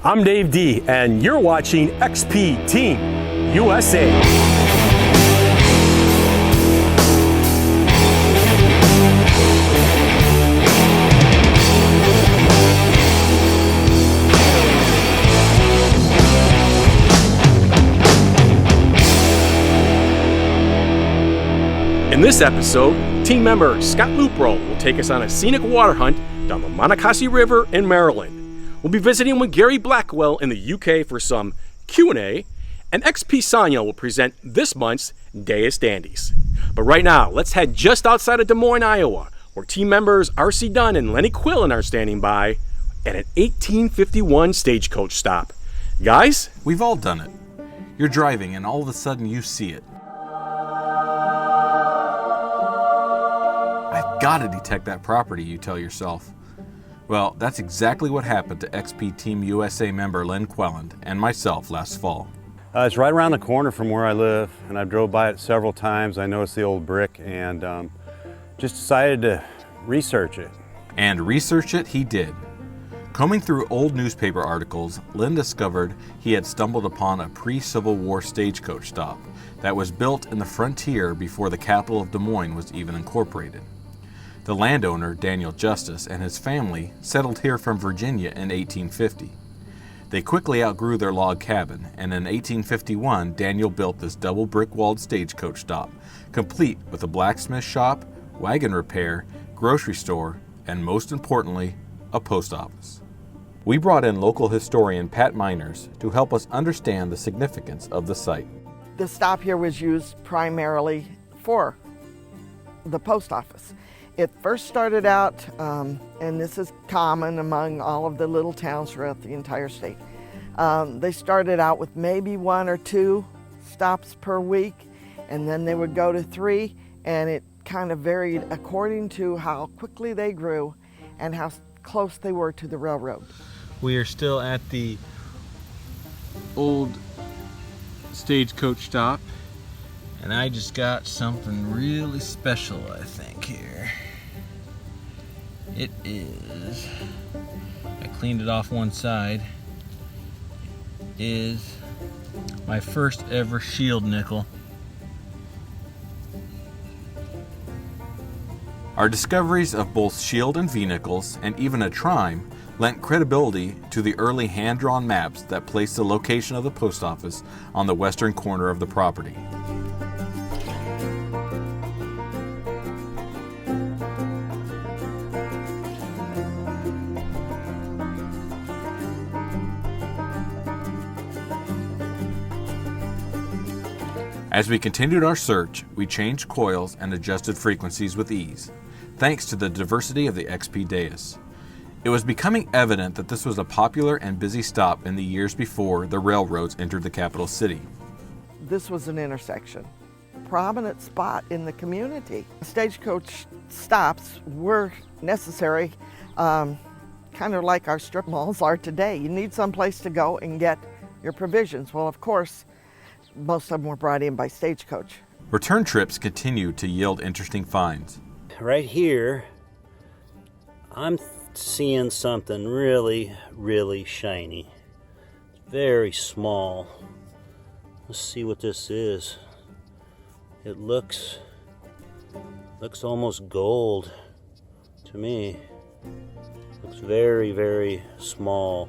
I'm Dave D, and you're watching XP Team USA. In this episode, team member Scott Lupro will take us on a scenic water hunt down the Monocacy River in Maryland. We'll be visiting with Gary Blackwell in the UK for some Q&A, and XP Sonia will present this month's Deus Dandies. But right now, let's head just outside of Des Moines, Iowa, where team members R.C. Dunn and Lenny Quillen are standing by at an 1851 Stagecoach stop. Guys? We've all done it. You're driving and all of a sudden you see it. I've got to detect that property, you tell yourself. Well, that's exactly what happened to XP Team USA member Len Quelland and myself last fall. It's right around the corner from where I live, and I've drove by it several times. I noticed the old brick and just decided to research it. And research it he did. Combing through old newspaper articles, Len discovered he had stumbled upon a pre-Civil War stagecoach stop that was built in the frontier before the capital of Des Moines was even incorporated. The landowner, Daniel Justice, and his family settled here from Virginia in 1850. They quickly outgrew their log cabin, and in 1851, Daniel built this double brick-walled stagecoach stop, complete with a blacksmith shop, wagon repair, grocery store, and most importantly, a post office. We brought in local historian Pat Miners to help us understand the significance of the site. The stop here was used primarily for the post office. It first started out, and this is common among all of the little towns throughout the entire state. They started out with maybe 1 or 2 stops per week, and then they would go to 3, and it kind of varied according to how quickly they grew and how close they were to the railroad. We are still at the old stagecoach stop, and I just got something really special, I think, here. It is, I cleaned it off one side, is my first ever shield nickel. Our discoveries of both shield and V-nickels, and even a trime, lent credibility to the early hand-drawn maps that placed the location of the post office on the western corner of the property. As we continued our search, we changed coils and adjusted frequencies with ease, thanks to the diversity of the XP Deus. It was becoming evident that this was a popular and busy stop in the years before the railroads entered the capital city. This was an intersection, prominent spot in the community. Stagecoach stops were necessary, kind of like our strip malls are today. You need someplace to go and get your provisions. Well, of course, most of them were brought in by Stagecoach. Return trips continued to yield interesting finds. Right here, I'm seeing something really, really shiny. Very small. Let's see what this is. It looks almost gold to me. Looks very, very small.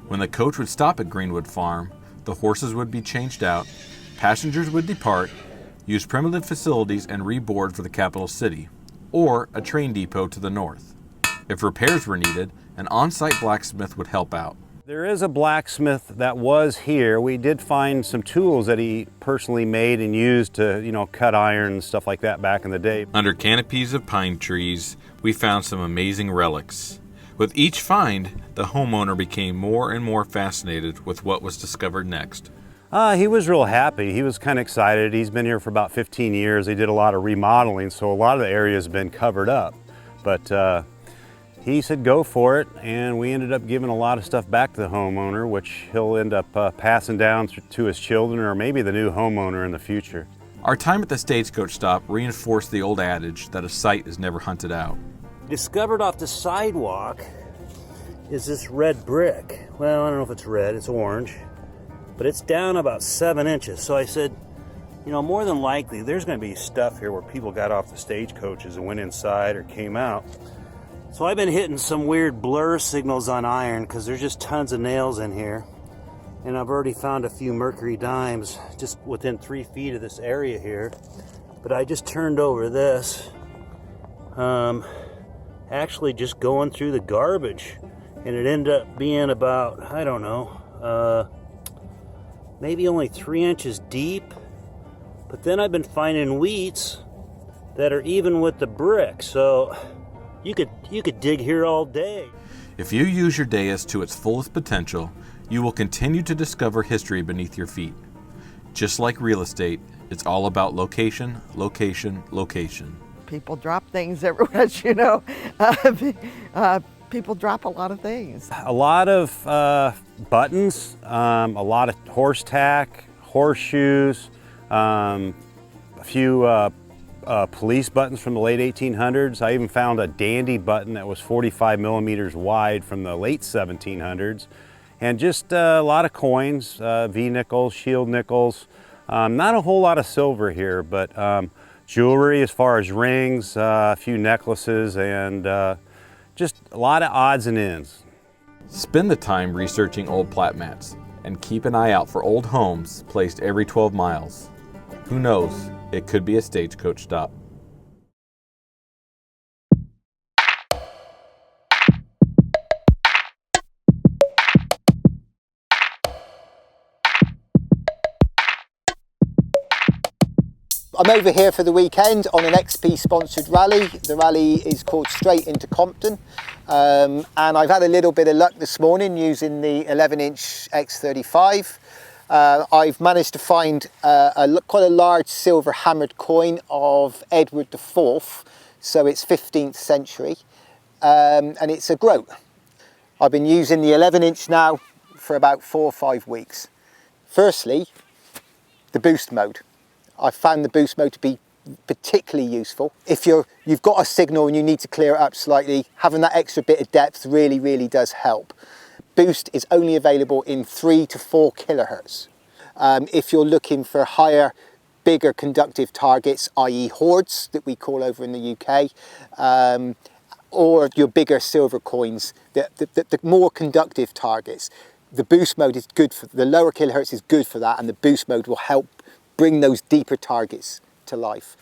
When the coach would stop at Greenwood Farm, the horses would be changed out, passengers would depart, use primitive facilities and reboard for the capital city, or a train depot to the north. If repairs were needed, an on-site blacksmith would help out. There is a blacksmith that was here. We did find some tools that he personally made and used to, cut iron and stuff like that back in the day. Under canopies of pine trees, we found some amazing relics. With each find, the homeowner became more and more fascinated with what was discovered next. He was real happy. He was kind of excited. He's been here for about 15 years. They did a lot of remodeling, so a lot of the area has been covered up. But he said go for it, and we ended up giving a lot of stuff back to the homeowner, which he'll end up passing down to his children or maybe the new homeowner in the future. Our time at the Stagecoach stop reinforced the old adage that a sight is never hunted out. Discovered off the sidewalk is this red brick. Well, I don't know if it's red, it's orange, but it's down about 7 inches. So I said, you know, more than likely there's going to be stuff here where people got off the stagecoaches and went inside or came out. So I've been hitting some weird blur signals on iron because there's just tons of nails in here. And I've already found a few mercury dimes just within 3 feet of this area here. But I just turned over this, actually just going through the garbage. And it ended up being about, I don't know, maybe only 3 inches deep. But then I've been finding wheats that are even with the brick. So you could dig here all day. If you use your Deus to its fullest potential, you will continue to discover history beneath your feet. Just like real estate, it's all about location, location, location. People drop things everywhere, as you know. People drop a lot of things. A lot of buttons, a lot of horse tack, horseshoes, a few police buttons from the late 1800s. I even found a dandy button that was 45 millimeters wide from the late 1700s. And just a lot of coins, V-nickels, shield nickels. Not a whole lot of silver here, but jewelry as far as rings, a few necklaces, and just a lot of odds and ends. Spend the time researching old plat mats and keep an eye out for old homes placed every 12 miles. Who knows, it could be a stagecoach stop. I'm over here for the weekend on an XP sponsored rally. The rally is called Straight into Compton, and I've had a little bit of luck this morning using the 11-inch X35. I've managed to find quite a large silver hammered coin of Edward IV, so it's 15th century, and it's a groat. I've been using the 11-inch now for about 4 or 5 weeks. Firstly, the boost mode. I found the boost mode to be particularly useful. If you've got a signal and you need to clear it up slightly, having that extra bit of depth really, really does help. Boost is only available in 3 to 4 kilohertz. If you're looking for higher, bigger conductive targets, i.e. hordes that we call over in the UK, or your bigger silver coins, the more conductive targets, the boost mode is good for, the lower kilohertz is good for that, and the boost mode will help bring those deeper targets to life.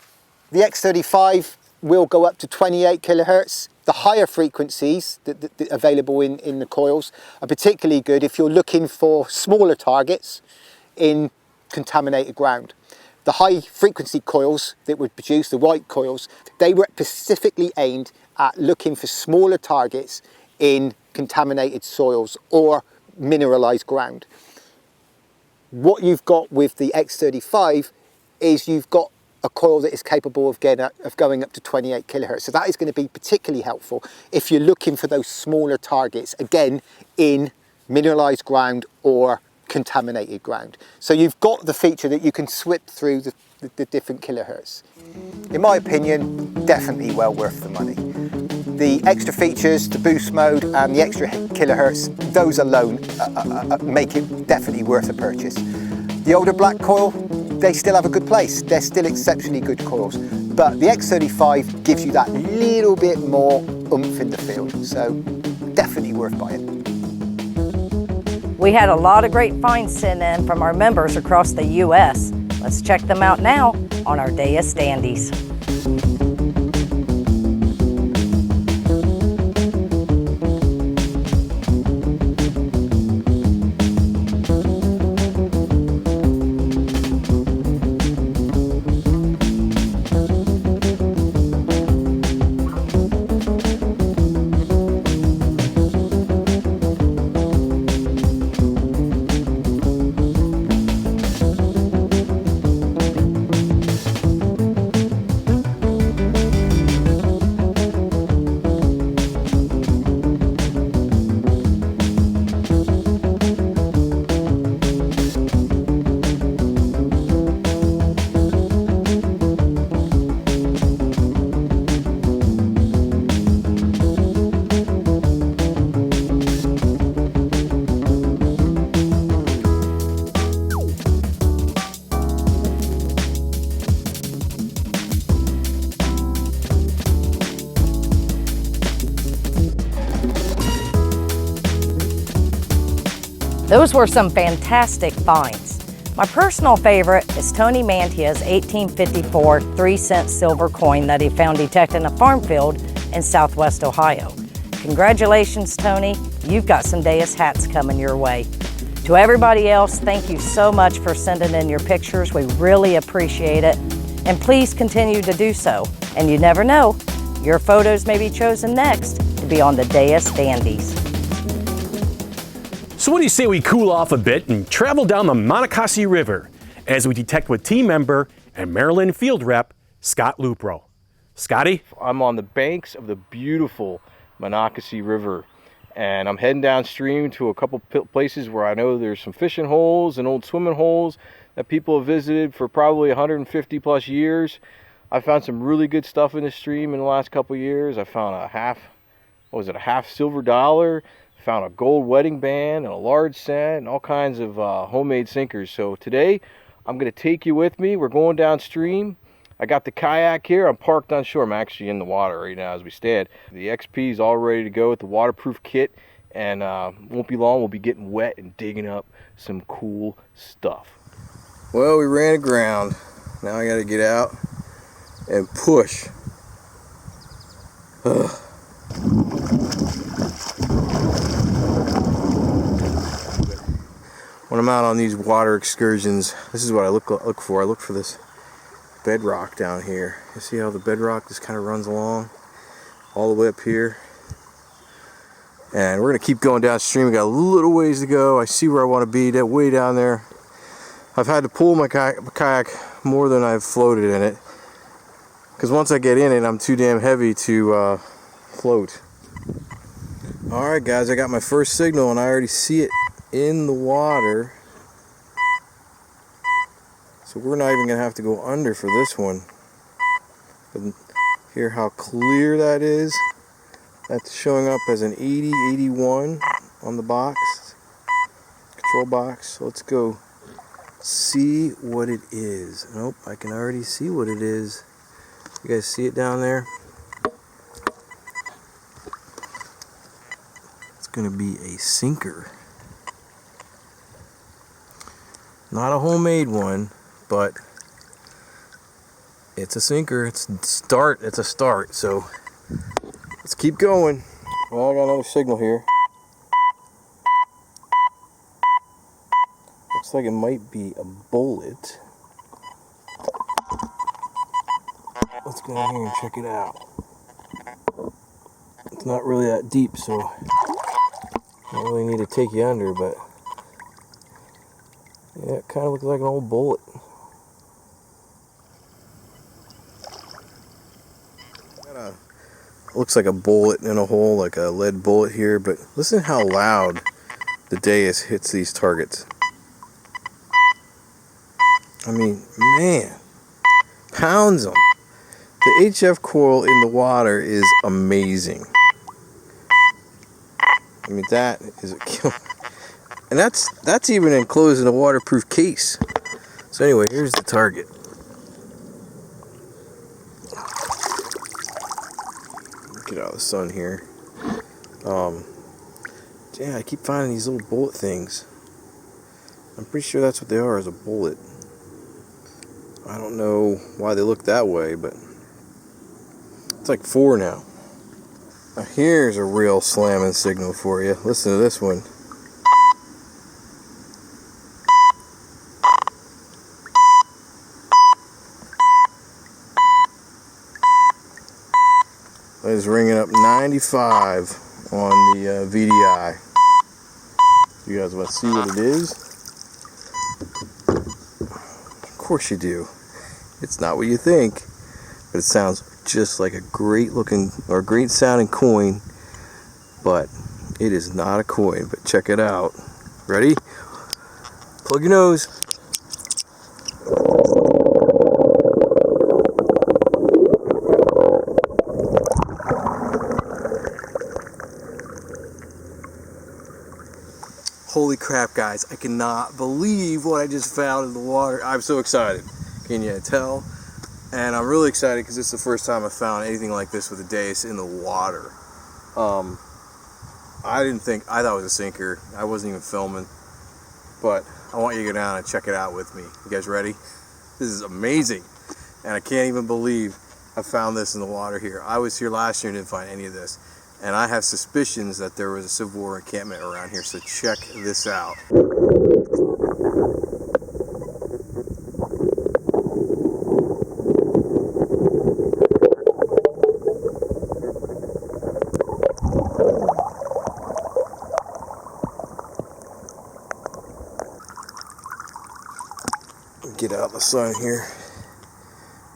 The X35 will go up to 28 kilohertz. The higher frequencies that available in the coils are particularly good if you're looking for smaller targets in contaminated ground. The high frequency coils that would produce, the white coils, they were specifically aimed at looking for smaller targets in contaminated soils or mineralized ground. What you've got with the X35 is you've got a coil that is capable of going up to 28 kilohertz. So that is going to be particularly helpful if you're looking for those smaller targets, again, in mineralized ground or contaminated ground. So you've got the feature that you can swip through the different kilohertz. In my opinion, definitely well worth the money. The extra features, the boost mode and the extra kilohertz, those alone make it definitely worth a purchase. The older black coil, they still have a good place. They're still exceptionally good coils. But the X35 gives you that little bit more oomph in the field. So definitely worth buying. We had a lot of great finds sent in from our members across the US. Let's check them out now on our Deus Dandies. Those were some fantastic finds. My personal favorite is Tony Mantia's 1854 3-cent silver coin that he found detected in a farm field in southwest Ohio. Congratulations, Tony. You've got some Deus hats coming your way. To everybody else, thank you so much for sending in your pictures. We really appreciate it. And please continue to do so. And you never know, your photos may be chosen next to be on the Deus Dandies. So what do you say we cool off a bit and travel down the Monocacy River as we detect with team member and Maryland field rep, Scott Lupro. Scotty? I'm on the banks of the beautiful Monocacy River, and I'm heading downstream to a couple places where I know there's some fishing holes and old swimming holes that people have visited for probably 150 plus years. I found some really good stuff in the stream in the last couple years. I found a half silver dollar, found a gold wedding band and a large cent and all kinds of homemade sinkers. So today I'm going to take you with me. We're going downstream. I got the kayak here. I'm parked on shore. I'm actually in the water right now as we stand. The XP is all ready to go with the waterproof kit, and won't be long. We'll be getting wet and digging up some cool stuff. Well, we ran aground. Now I got to get out and push. Ugh. When I'm out on these water excursions, this is what I look for. I look for this bedrock down here. You see how the bedrock just kind of runs along all the way up here? And we're going to keep going downstream. We got a little ways to go. I see where I want to be, that way down there. I've had to pull my kayak more than I've floated in it, because once I get in it, I'm too damn heavy to float. Alright guys, I got my first signal and I already see it in the water. So we're not even going to have to go under for this one. But hear how clear that is? That's showing up as an 80, 81 on the box, control box. So let's go see what it is. Nope, I can already see what it is. You guys see it down there? It's going to be a sinker. Not a homemade one, but it's a sinker. It's a start. So let's keep going. Well, I got another signal here. Looks like it might be a bullet. Let's go down here and check it out. It's not really that deep, so I don't really need to take you under, but yeah, it kind of looks like an old bullet. Looks like a bullet in a hole, like a lead bullet here, but listen how loud the Deus hits these targets. I mean, man, pounds them. The HF coil in the water is amazing. I mean, that is a kill. And that's even enclosed in a waterproof case. So anyway, here's the target. Get out of the sun here. Yeah, I keep finding these little bullet things. I'm pretty sure that's what they are, is a bullet. I don't know why they look that way, but it's like 4 now. Now here's a real slamming signal for you. Listen to this one. That is ringing up 95 on the VDI. You guys want to see what it is? Of course you do. It's not what you think, but it sounds just like a great looking or great sounding coin, but it is not a coin. But check it out. Ready? Plug your nose. Holy crap, guys, I cannot believe what I just found in the water. I'm so excited. Can you tell? And I'm really excited because this is the first time I found anything like this with a Deus in the water. I thought it was a sinker. I wasn't even filming. but I want you to go down and check it out with me. You guys ready? This is amazing, and I can't even believe I found this in the water here. I was here last year and didn't find any of this, and I have suspicions that there was a Civil War encampment around here, so check this out. Get out the sun here.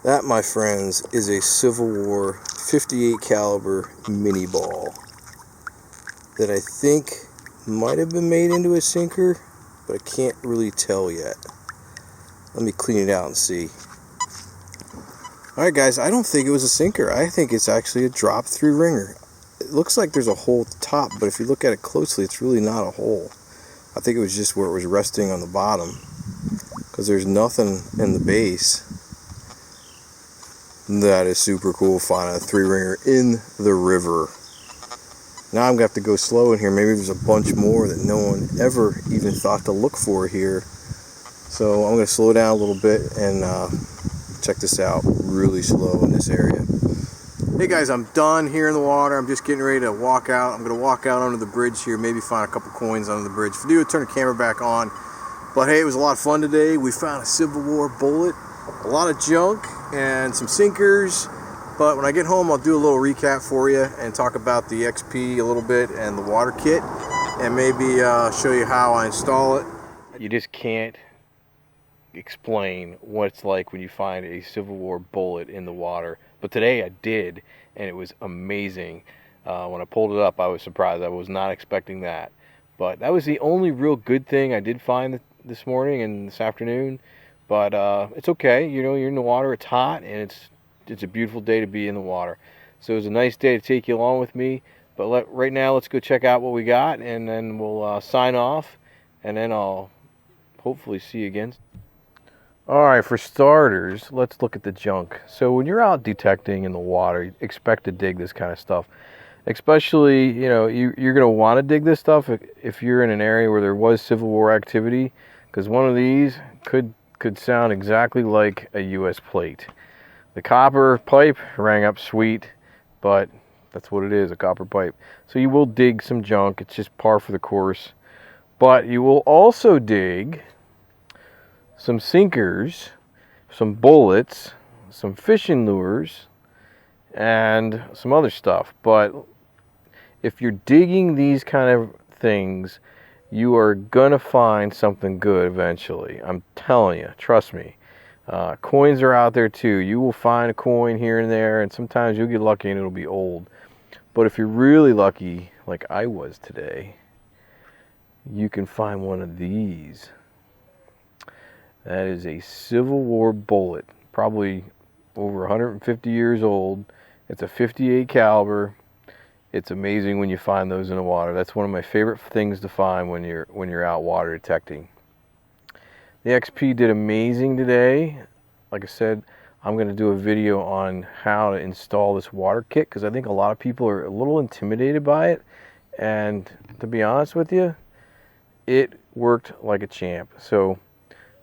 That, my friends, is a Civil War 58 caliber mini ball that I think might have been made into a sinker, but I can't really tell yet. Let me clean it out and see. Alright guys, I don't think it was a sinker. I think it's actually a drop through ringer. It looks like there's a hole at the top, but if you look at it closely, it's really not a hole. I think it was just where it was resting on the bottom, because there's nothing in the base. That is super cool, finding a 3-ringer in the river. Now I'm gonna have to go slow in here. Maybe there's a bunch more that no one ever even thought to look for here. So I'm gonna slow down a little bit and check this out really slow in this area. Hey guys, I'm done here in the water. I'm just getting ready to walk out. I'm gonna walk out onto the bridge here, maybe find a couple coins under the bridge. If I do, turn the camera back on. But hey, it was a lot of fun today. We found a Civil War bullet, a lot of junk, and some sinkers. But when I get home, I'll do a little recap for you and talk about the XP a little bit and the water kit, and maybe show you how I install it. You just can't explain what it's like when you find a Civil War bullet in the water. But today I did, and it was amazing. When I pulled it up, I was surprised. I was not expecting that. But that was the only real good thing I did find this morning and this afternoon. But it's okay, you know, you're in the water, it's hot, and it's a beautiful day to be in the water. So it was a nice day to take you along with me. But right now, let's go check out what we got, and then we'll sign off, and then I'll hopefully see you again. All right, for starters, let's look at the junk. So when you're out detecting in the water, you expect to dig this kind of stuff. Especially, you know, you're going to want to dig this stuff if you're in an area where there was Civil War activity, because one of these could sound exactly like a U.S. plate. The copper pipe rang up sweet, but that's what it is, a copper pipe. So you will dig some junk. It's just par for the course. But you will also dig some sinkers, some bullets, some fishing lures, and some other stuff. But if you're digging these kind of things, you are gonna find something good eventually. I'm telling you, trust me. Coins are out there too. You will find a coin here and there, and sometimes you'll get lucky and it'll be old. But if you're really lucky, like I was today, you can find one of these. That is a Civil War bullet, probably over 150 years old. It's a 58 caliber. It's amazing when you find those in the water. That's one of my favorite things to find when you're out water detecting. The XP did amazing today. Like I said, I'm going to do a video on how to install this water kit, because I think a lot of people are a little intimidated by it. And to be honest with you, it worked like a champ. So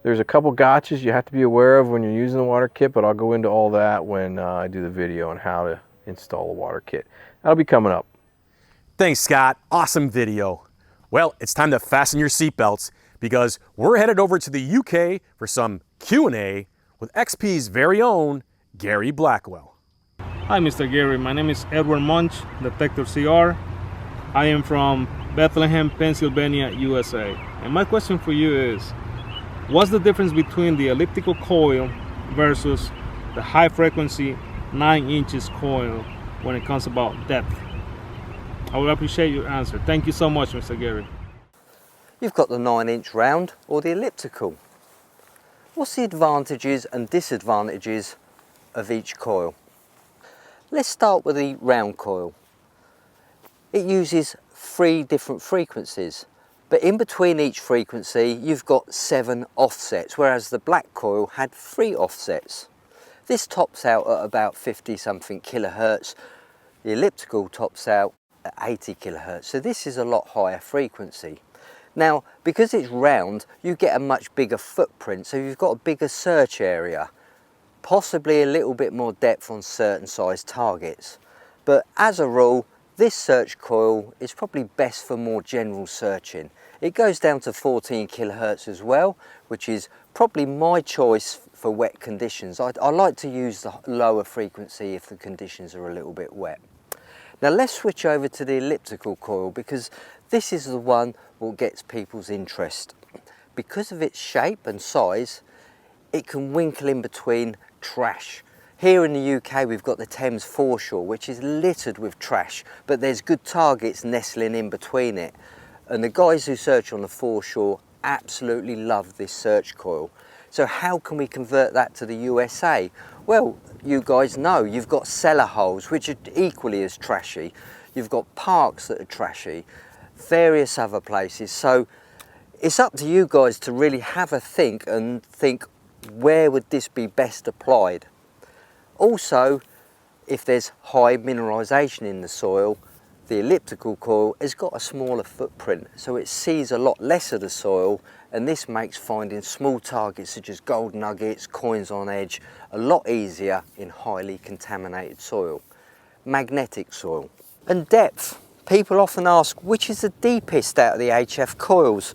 there's a couple gotchas you have to be aware of when you're using the water kit, but I'll go into all that when I do the video on how to install a water kit. That'll be coming up. Thanks, Scott. Awesome video. Well, it's time to fasten your seatbelts, because we're headed over to the UK for some Q&A with XP's very own Gary Blackwell. Hi, Mr. Gary. My name is Edward Munch, Detector CR. I am from Bethlehem, Pennsylvania, USA. And my question for you is, what's the difference between the elliptical coil versus the high frequency 9 inches coil when it comes about depth? I would appreciate your answer. Thank you so much, Mr. Gary. You've got the 9-inch round or the elliptical. What's the advantages and disadvantages of each coil? Let's start with the round coil. It uses 3 different frequencies, but in between each frequency you've got 7 offsets, whereas the black coil had 3 offsets. This tops out at about 50 something kilohertz. The elliptical tops out at 80 kilohertz, so this is a lot higher frequency. Now, because it's round, you get a much bigger footprint, so you've got a bigger search area, possibly a little bit more depth on certain size targets. But as a rule, this search coil is probably best for more general searching. It goes down to 14 kilohertz as well, which is probably my choice for wet conditions. I like to use the lower frequency if the conditions are a little bit wet. Now let's switch over to the elliptical coil, because this is the one that gets people's interest. Because of its shape and size, it can winkle in between trash. Here in the UK we've got the Thames foreshore, which is littered with trash, but there's good targets nestling in between it. And the guys who search on the foreshore absolutely love this search coil. So how can we convert that to the USA? Well, you guys know you've got cellar holes, which are equally as trashy. You've got parks that are trashy, various other places. So it's up to you guys to really have a think and think, where would this be best applied? Also, if there's high mineralisation in the soil, the elliptical coil has got a smaller footprint, so it sees a lot less of the soil, and this makes finding small targets such as gold nuggets, coins on edge, a lot easier in highly contaminated soil. Magnetic soil. And depth. People often ask, which is the deepest out of the HF coils?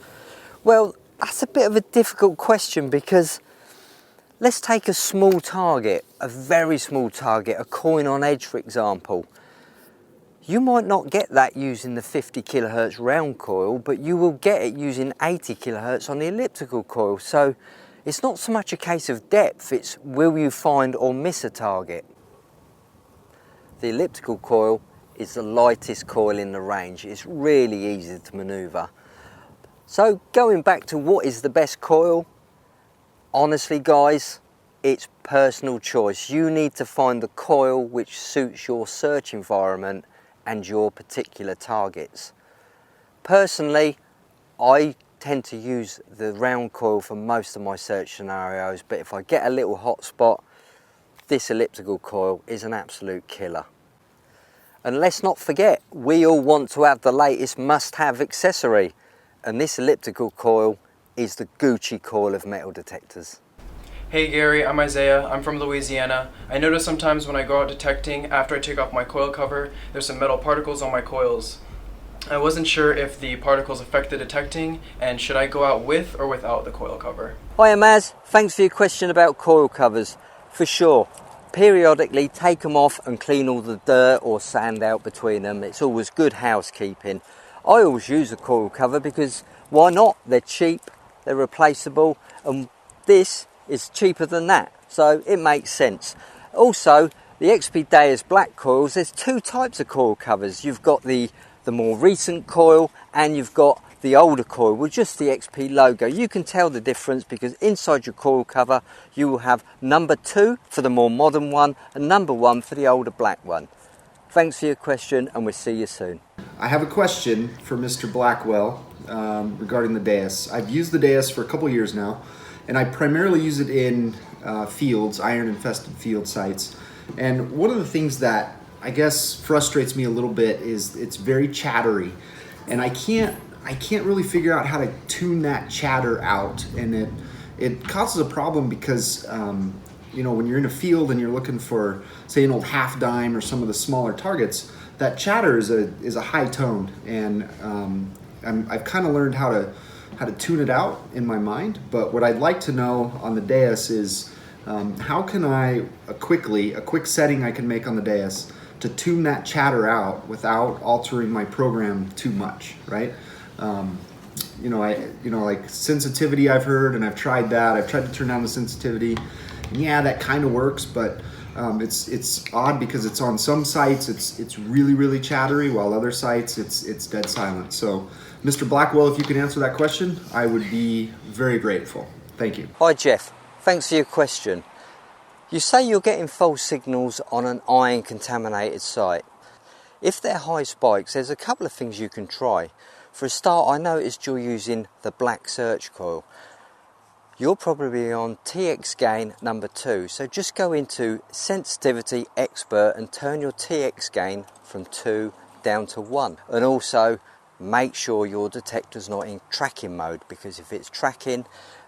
Well, that's a bit of a difficult question, because let's take a small target, a very small target, a coin on edge for example. You might not get that using the 50 kilohertz round coil, but you will get it using 80 kilohertz on the elliptical coil. So it's not so much a case of depth, it's will you find or miss a target. The elliptical coil is the lightest coil in the range. It's really easy to maneuver. So going back to what is the best coil, honestly guys, it's personal choice. You need to find the coil which suits your search environment and your particular targets. Personally, I tend to use the round coil for most of my search scenarios, but if I get a little hot spot, this elliptical coil is an absolute killer. And let's not forget, we all want to have the latest must-have accessory, and this elliptical coil is the Gucci coil of metal detectors. Hey Gary, I'm Isaiah. I'm from Louisiana. I notice sometimes when I go out detecting, after I take off my coil cover, there's some metal particles on my coils. I wasn't sure if the particles affect the detecting, and should I go out with or without the coil cover? Hi Amaz, thanks for your question about coil covers. For sure, periodically take them off and clean all the dirt or sand out between them. It's always good housekeeping. I always use a coil cover because why not? They're cheap, they're replaceable, and this is cheaper than that, so it makes sense. Also, the XP Deus black coils, there's two types of coil covers. You've got the more recent coil and you've got the older coil with just the XP logo. You can tell the difference because inside your coil cover you will have number 2 for the more modern one and number 1 for the older black one. Thanks for your question, and we'll see you soon. I have a question for Mr. Blackwell regarding the Deus. I've used the Deus for a couple years now, and I primarily use it in fields, iron-infested field sites. And one of the things that I guess frustrates me a little bit is it's very chattery, and I can't really figure out how to tune that chatter out, and it causes a problem because you know, when you're in a field and you're looking for, say, an old half dime or some of the smaller targets, that chatter is a high tone, and I've kind of learned how to tune it out in my mind. But what I'd like to know on the Deus is how can a quick setting I can make on the Deus to tune that chatter out without altering my program too much, right? Like sensitivity I've heard, and I've tried that. I've tried to turn down the sensitivity, and yeah, that kind of works, but it's odd because it's on some sites it's really chattery, while other sites it's dead silent. So Mr. Blackwell, if you can answer that question, I would be very grateful. Thank you. Hi Jeff, thanks for your question. You say you're getting false signals on an iron contaminated site. If they're high spikes, there's a couple of things you can try. For a start, I noticed you're using the black search coil. You're probably on TX gain number 2, so just go into sensitivity expert and turn your TX gain from 2 down to 1. And also make sure your detector's not in tracking mode, because if it's tracking,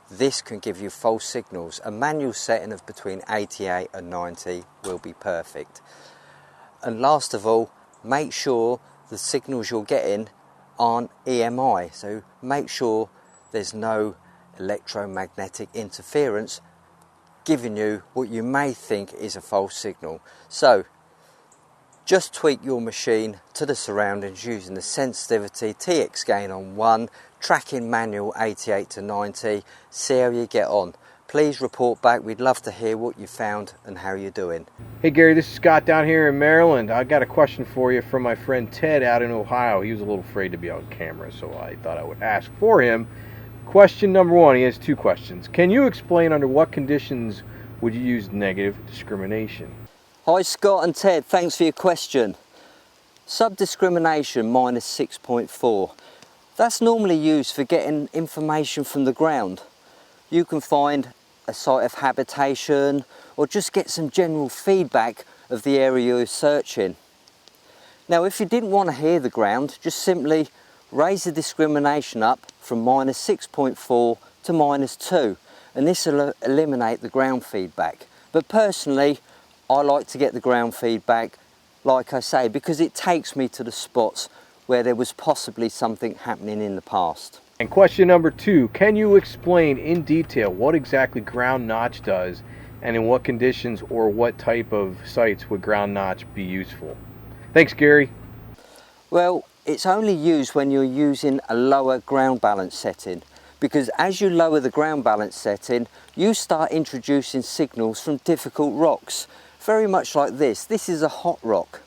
this can give you false signals. A manual setting of between 88 and 90 will be perfect. And last of all, make sure the signals you're getting aren't EMI, so make sure there's no electromagnetic interference giving you what you may think is a false signal. So just tweak your machine to the surroundings using the sensitivity TX gain on 1, tracking manual 88 to 90, see how you get on. Please report back, we'd love to hear what you found and how you're doing. Hey Gary, this is Scott down here in Maryland. I got a question for you from my friend Ted out in Ohio. He was a little afraid to be on camera, so I thought I would ask for him. Question number 1, he has 2 questions. Can you explain under what conditions would you use negative discrimination? Hi Scott and Ted, thanks for your question. Sub-discrimination minus 6.4. That's normally used for getting information from the ground. You can find a site of habitation or just get some general feedback of the area you're searching. Now if you didn't want to hear the ground, just simply raise the discrimination up from minus 6.4 to minus 2, and this will eliminate the ground feedback. But personally, I like to get the ground feedback, like I say, because it takes me to the spots where there was possibly something happening in the past. And question number 2, can you explain in detail what exactly ground notch does, and in what conditions or what type of sites would ground notch be useful? Thanks, Gary. Well, it's only used when you're using a lower ground balance setting, because as you lower the ground balance setting, you start introducing signals from difficult rocks, very much like this. This is a hot rock,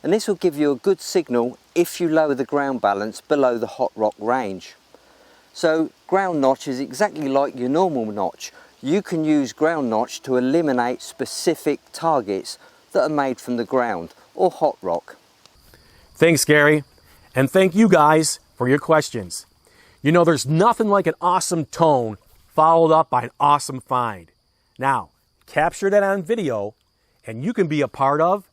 and this will give you a good signal if you lower the ground balance below the hot rock range. So ground notch is exactly like your normal notch. You can use ground notch to eliminate specific targets that are made from the ground or hot rock. Thanks, Gary. And thank you guys for your questions. You know, there's nothing like an awesome tone followed up by an awesome find. Now, capture that on video and you can be a part of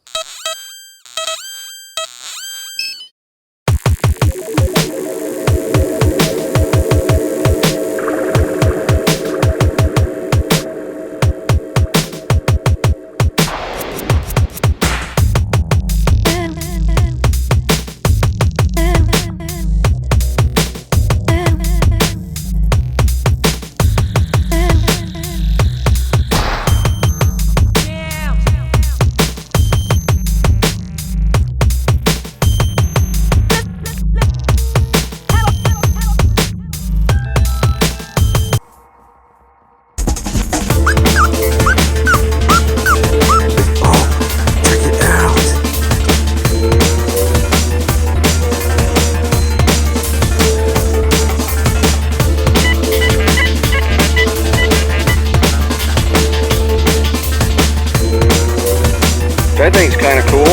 That thing's kind of cool.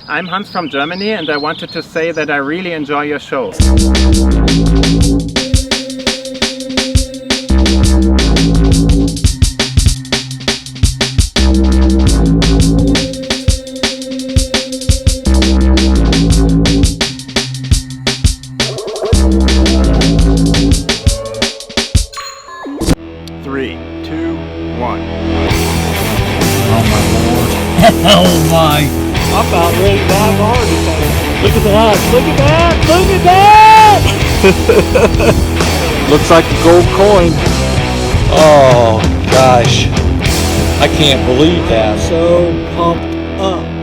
I'm Hans from Germany, and I wanted to say that I really enjoy your show. Oh my! I'm about ready to dive hard today. Look at that! Look at that! Look at that! Looks like a gold coin. Oh gosh, I can't believe that. So pumped up.